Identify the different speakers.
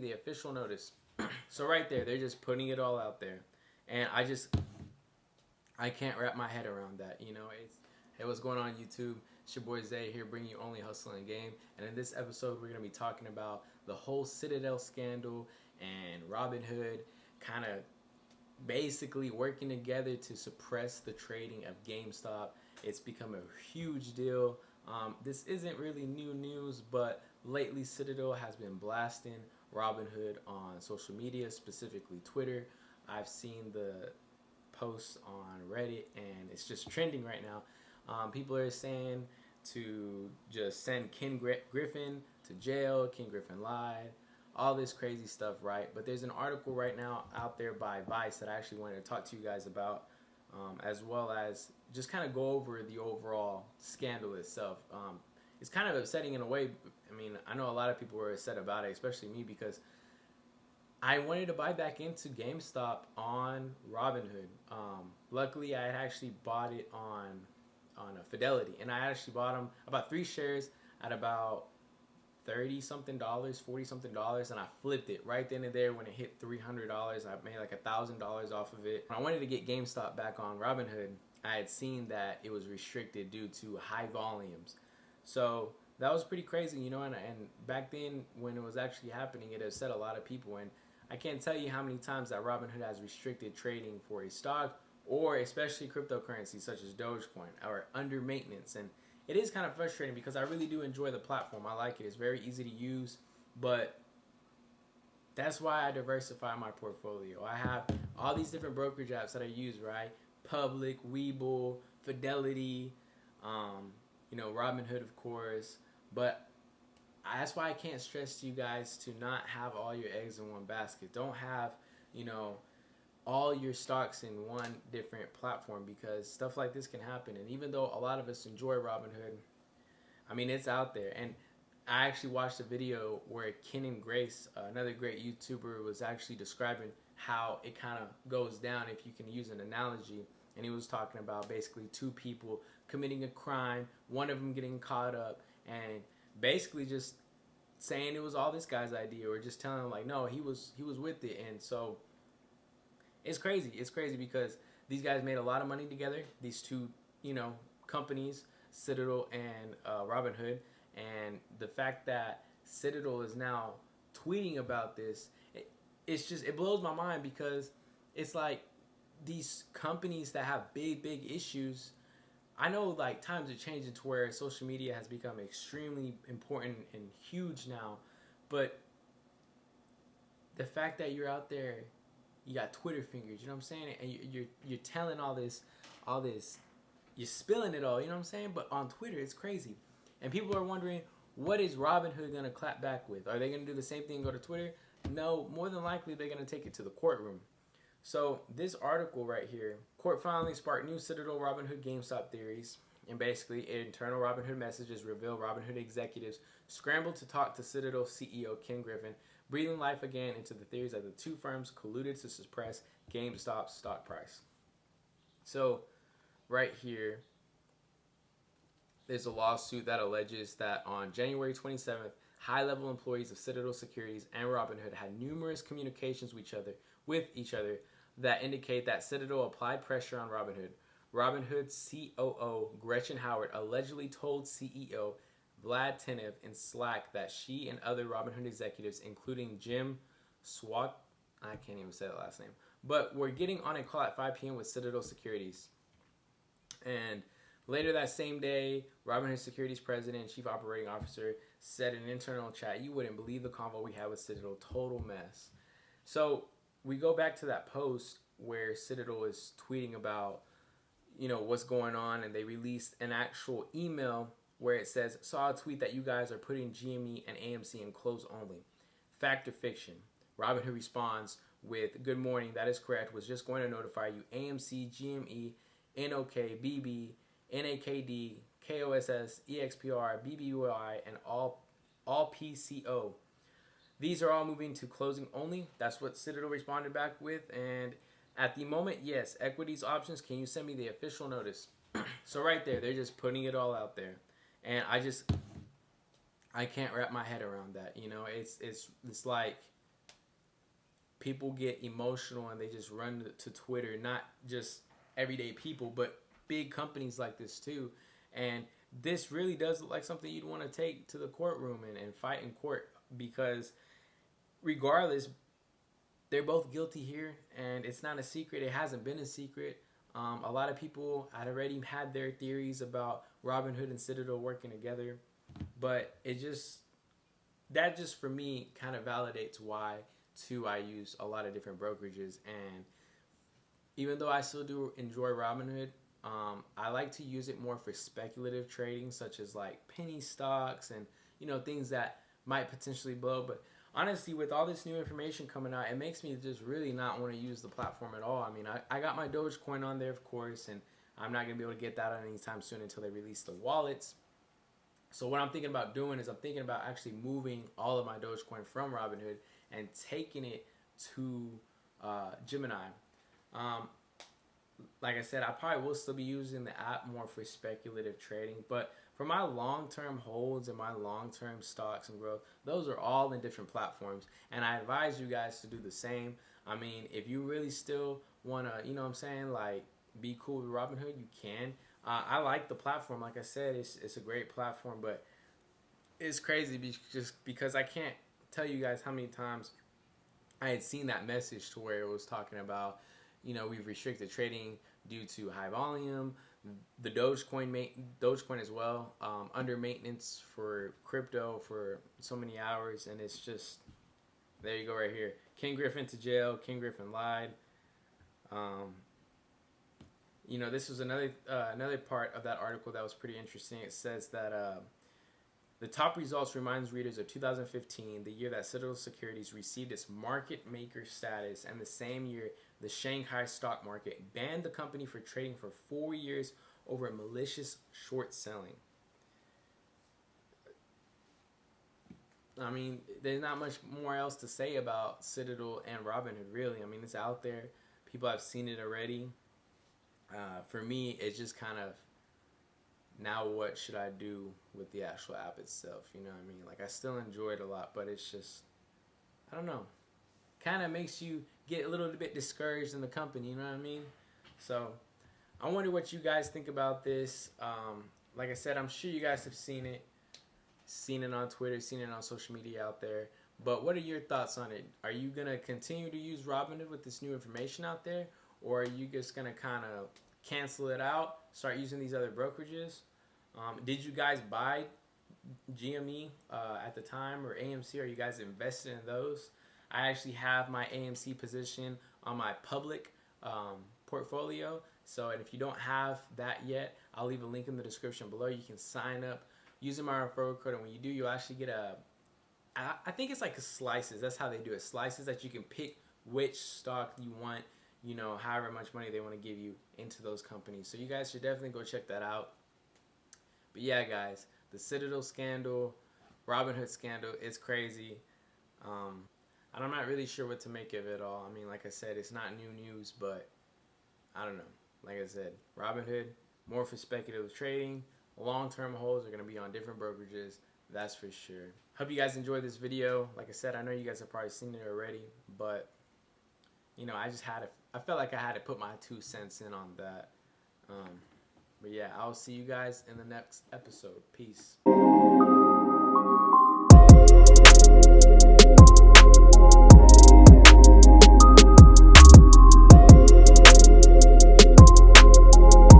Speaker 1: the official notice. So right there, they're just putting it all out there, and I can't wrap my head around that. You know, hey, what's going on YouTube? It's your boy Zay here, bringing you only hustling and game. And in this episode, we're gonna be talking about the whole Citadel scandal and Robinhood kind of basically working together to suppress the trading of GameStop. It's become a huge deal. This isn't really new news, but lately Citadel has been blasting Robinhood on social media, specifically Twitter. I've seen the posts on Reddit, and it's just trending right now. People are saying to just send Ken Griffin to jail. Ken Griffin lied. All this crazy stuff, right? But there's an article right now out there by Beatz that I actually wanted to talk to you guys about, as well as just kind of go over the overall scandal itself. It's kind of upsetting in a way. I mean, I know a lot of people were upset about it, especially me, because I wanted to buy back into GameStop on Robinhood. Luckily, I had actually bought it on a Fidelity, and I actually bought them about 3 shares at about $30 something, $40 something, and I flipped it right then and there when it hit $300. I made like $1,000 off of it. When I wanted to get GameStop back on Robinhood, I had seen that it was restricted due to high volumes. So that was pretty crazy, you know, and back then when it was actually happening, it upset a lot of people, and I can't tell you how many times that Robinhood has restricted trading for a stock, or especially cryptocurrencies such as Dogecoin, or under maintenance. And it is kind of frustrating because I really do enjoy the platform. I like it. It's very easy to use, but that's why I diversify my portfolio. I have all these different brokerage apps that I use, right? Public, Webull, Fidelity, you know, Robinhood, of course. But that's why I can't stress to you guys to not have all your eggs in one basket. Don't have, you know, all your stocks in one different platform, because stuff like this can happen. And even though a lot of us enjoy Robinhood, I mean, it's out there. And I actually watched a video where Ken and Grace, another great YouTuber, was actually describing how it kind of goes down, if you can use an analogy. And he was talking about basically 2 people committing a crime, one of them getting caught up, and basically just saying it was all this guy's idea, or just telling him like, no, he was with it. And so it's crazy. It's crazy because these guys made a lot of money together. These 2, you know, companies, Citadel and Robinhood, and the fact that Citadel is now tweeting about this, it blows my mind, because it's like these companies that have big issues. I know like times are changing to where social media has become extremely important and huge now, but the fact that you're out there, you got Twitter fingers, you know what I'm saying, and you're telling all this, you're spilling it all, you know what I'm saying. But on Twitter, it's crazy, and people are wondering, what is Robinhood gonna clap back with? Are they gonna do the same thing and go to Twitter? No, more than likely they're gonna take it to the courtroom. So this article right here, court filing sparked new Citadel Robinhood GameStop theories, and basically internal Robinhood messages reveal Robinhood executives scrambled to talk to Citadel CEO Ken Griffin, breathing life again into the theories that the 2 firms colluded to suppress GameStop's stock price. So right here, there's a lawsuit that alleges that on January 27th, high-level employees of Citadel Securities and Robinhood had numerous communications with each other that indicate that Citadel applied pressure on Robinhood. Robinhood's COO, Gretchen Howard, allegedly told CEO Vlad Tenev in Slack that she and other Robinhood executives, including Jim Swat, I can't even say that last name, but were getting on a call at 5 p.m. with Citadel Securities. And later that same day, Robinhood Securities President and Chief Operating Officer said in an internal chat, "You wouldn't believe the convo we had with Citadel, total mess." So we go back to that post where Citadel is tweeting about, you know, what's going on, and they released an actual email where it says, "Saw a tweet that you guys are putting GME and AMC in close only. Fact or fiction?" Robinhood responds with, "Good morning, that is correct. Was just going to notify you AMC, GME, NOK, BB, NAKD, KOSS, EXPR, BBUI, and all PCO. These are all moving to closing only." That's what Citadel responded back with. And at the moment, yes, equities, options, can you send me the official notice? So right there, they're just putting it all out there. And I can't wrap my head around that. You know, it's like people get emotional and they just run to Twitter, not just everyday people, but big companies like this too. And this really does look like something you'd want to take to the courtroom and fight in court, because regardless, they're both guilty here, and it's not a secret. It hasn't been a secret. A lot of people had already had their theories about Robinhood and Citadel working together, but that just for me kind of validates why too I use a lot of different brokerages. And even though I still do enjoy Robinhood, I like to use it more for speculative trading, such as like penny stocks and things that might potentially blow. But honestly, with all this new information coming out, it makes me just really not want to use the platform at all. I mean, I got my Dogecoin on there, of course, and I'm not going to be able to get that on anytime soon until they release the wallets. So what I'm thinking about doing is I'm thinking about actually moving all of my Dogecoin from Robinhood and taking it to Gemini. Like I said, I probably will still be using the app more for speculative trading, but for my long-term holds and my long-term stocks and growth, those are all in different platforms, and I advise you guys to do the same. I mean, if you really still want to, like be cool with Robinhood, you can. I like the platform. Like I said, it's a great platform, but it's crazy just because I can't tell you guys how many times I had seen that message to where it was talking about, we've restricted trading due to high volume. The Dogecoin as well, under maintenance for crypto for so many hours, and it's just, there you go right here. Ken Griffin to jail. Ken Griffin lied. This was another part of that article that was pretty interesting. It says that the top results reminds readers of 2015, the year that Citadel Securities received its market maker status, and the same year the Shanghai stock market banned the company for trading for 4 years over malicious short selling. I mean, there's not much more else to say about Citadel and Robinhood, really. I mean, it's out there. People have seen it already. For me, it's just kind of, now what should I do with the actual app itself? You know what I mean? Like, I still enjoy it a lot, but it's just, I don't know. Kind of makes you get a little bit discouraged in the company, you know what I mean? So, I wonder what you guys think about this. Like I said, I'm sure you guys have seen it on Twitter, seen it on social media out there. But what are your thoughts on it? Are you going to continue to use Robinhood with this new information out there? Or are you just going to kind of cancel it out, start using these other brokerages? Did you guys buy GME at the time, or AMC? Are you guys invested in those? I actually have my AMC position on my public portfolio. So, and if you don't have that yet, I'll leave a link in the description below. You can sign up using my referral code, and when you do, you'll actually get I think it's like a slices. That's how they do it. Slices that you can pick which stock you want, however much money they want to give you into those companies. So you guys should definitely go check that out. But yeah, guys, the Citadel scandal, Robinhood scandal, it's crazy. And I'm not really sure what to make of it all. I mean, like I said, it's not new news, but I don't know. Like I said, Robinhood, more for speculative trading. Long-term holds are going to be on different brokerages. That's for sure. Hope you guys enjoyed this video. Like I said, I know you guys have probably seen it already, but I felt like I had to put my 2 cents in on that. But yeah, I'll see you guys in the next episode. Peace.